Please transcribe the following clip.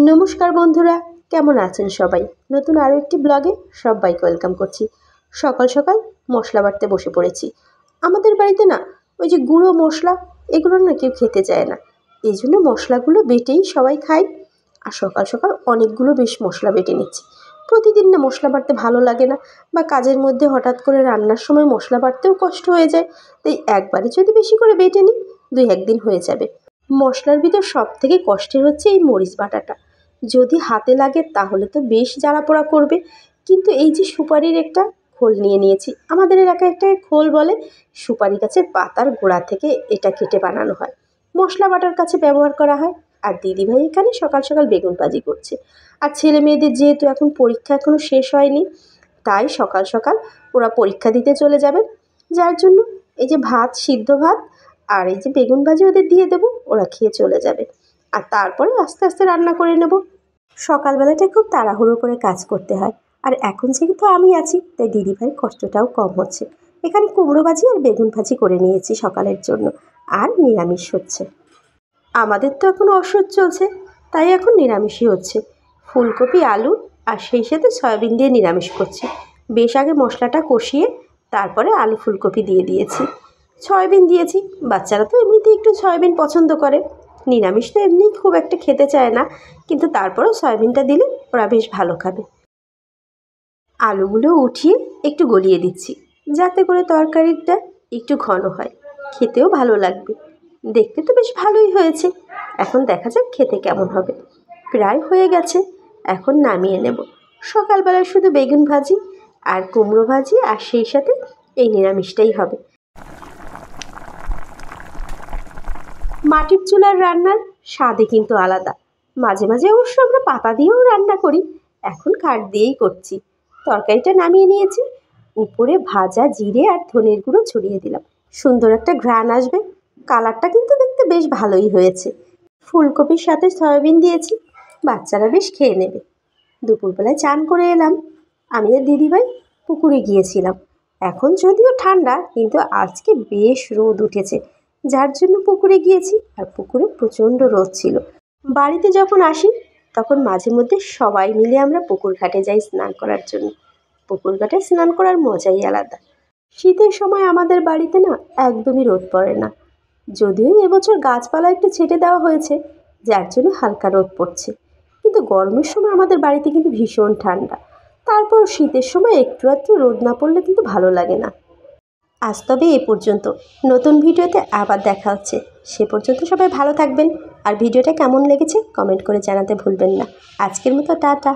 নমস্কার বন্ধুরা, কেমন আছেন সবাই? নতুন আরও একটি ব্লগে সবাইকে ওয়েলকাম করছি। সকাল সকাল মশলা বাটতে বসে পড়েছি। আমাদের বাড়িতে না ওই যে গুঁড়ো মশলা, এগুলো না কেউ খেতে চায় না, এই জন্য মশলাগুলো বেটেই সবাই খায়। আর সকাল সকাল অনেকগুলো বেশ মশলা বেটে নিচ্ছি। প্রতিদিন না মশলা বাটতে ভালো লাগে না, বা কাজের মধ্যে হঠাৎ করে রান্নার সময় মশলা বাটতেও কষ্ট হয়ে যায়। তাই একবারে যদি বেশি করে বেটে নিই, 2-1 দিন হয়ে যাবে। মশলার ভিতর সব থেকে কষ্টের হচ্ছে এই মরিচ বাটাটা। যদি হাতে লাগে তাহলে তো বেশ জ্বালা পোড়া করবে, কিন্তু এই যে সুপারির একটা খোল নিয়ে নিয়েছি, আমাদের এলাকায় একটা খোল বলে, সুপারি গাছের পাতার গোড়া থেকে এটা কেটে বানানো হয়, মশলা বাটার কাছে ব্যবহার করা হয়। আর দিদিভাই এখানে সকাল সকাল বেগুন ভাজি করছে। আর ছেলে মেয়েদের যেহেতু এখন পরীক্ষা এখনও শেষ হয়নি, তাই সকাল সকাল ওরা পরীক্ষা দিতে চলে যাবে, যার জন্য এই যে ভাত, সিদ্ধ ভাত আর এই যে বেগুন ভাজি ওদের দিয়ে দেবো, ওরা খেয়ে চলে যাবে। আর তারপরে আস্তে আস্তে রান্না করে নেব। সকালবেলাটায় খুব তাড়াহুড়ো করে কাজ করতে হয়, আর এখন যেহেতু আমি আছি তাই দিদিভাইয়ের কষ্টটাও কম হচ্ছে। এখানে কুমড়ো ভাজি আর বেগুন ভাজি করে নিয়েছি সকালের জন্য, আর নিরামিষ হচ্ছে। আমাদের তো এখন অসহ্য চলছে, তাই এখন নিরামিষই হচ্ছে। ফুলকপি, আলু আর সেই সাথে সয়াবিন দিয়ে নিরামিষ করছি। বেশ আগে মশলাটা কষিয়ে তারপরে আলু ফুলকপি দিয়ে দিয়েছি, সয়াবিন দিয়েছি। বাচ্চারা তো এমনিতেই একটু সয়াবিন পছন্দ করে, নিরামিষ তো এমনি খুব একটা খেতে চায় না, কিন্তু তারপরেও সয়াবিনটা দিলে ওরা বেশ ভালো খাবে। আলুগুলো উঠিয়ে একটু গলিয়ে দিচ্ছি, যাতে করে তরকারিটা একটু ঘন হয়, খেতেও ভালো লাগবে। দেখতে তো বেশ ভালোই হয়েছে, এখন দেখা যাক খেতে কেমন হবে। প্রায় হয়ে গেছে, এখন নামিয়ে নেব। সকালবেলায় শুধু বেগুন ভাজি আর কুমড়ো ভাজি, আর সেই সাথে এই নিরামিষটাই হবে। মাটির চুলার রান্নার স্বাদই কিন্তু আলাদা। মাঝে মাঝে অবশ্য আমরা পাতা দিয়েও রান্না করি, এখন কাঠ দিয়েই করছি। তরকারিটা নামিয়ে নিয়েছি, উপরে ভাজা জিরে আর ধনের গুঁড়ো ছড়িয়ে দিলাম, সুন্দর একটা ঘ্রাণ আসবে। কালারটা কিন্তু দেখতে বেশ ভালোই হয়েছে। ফুলকপির সাথে সয়াবিন দিয়েছি, বাচ্চারা বেশ খেয়ে নেবে। দুপুরবেলায় চান করে এলাম, আমি আর দিদিভাই পুকুরে গিয়েছিলাম। এখন যদিও ঠান্ডা, কিন্তু আজকে বেশ রোদ উঠেছে, যার জন্য পুকুরে গিয়েছি। আর পুকুরে প্রচণ্ড রোদ ছিল। বাড়িতে যখন আসি তখন মাঝে মধ্যে সবাই মিলে আমরা পুকুর ঘাটে যাই স্নান করার জন্য। পুকুর ঘাটে স্নান করার মজাই আলাদা। শীতের সময় আমাদের বাড়িতে না একদমই রোদ পড়ে না, যদিও এবছর গাছপালা একটু ছেটে দেওয়া হয়েছে, যার জন্য হালকা রোদ পড়ছে। কিন্তু গরমের সময় আমাদের বাড়িতে কিন্তু ভীষণ ঠান্ডা। তারপর শীতের সময় একটু একটু রোদ না পড়লে কিন্তু ভালো লাগে না। আজ তবে এ পর্যন্ত, নতুন ভিডিওতে আবার দেখা হচ্ছে। সে পর্যন্ত সবাই ভালো থাকবেন, আর ভিডিওটা কেমন লেগেছে কমেন্ট করে জানাতে ভুলবেন না। আজকের মতো টাটা।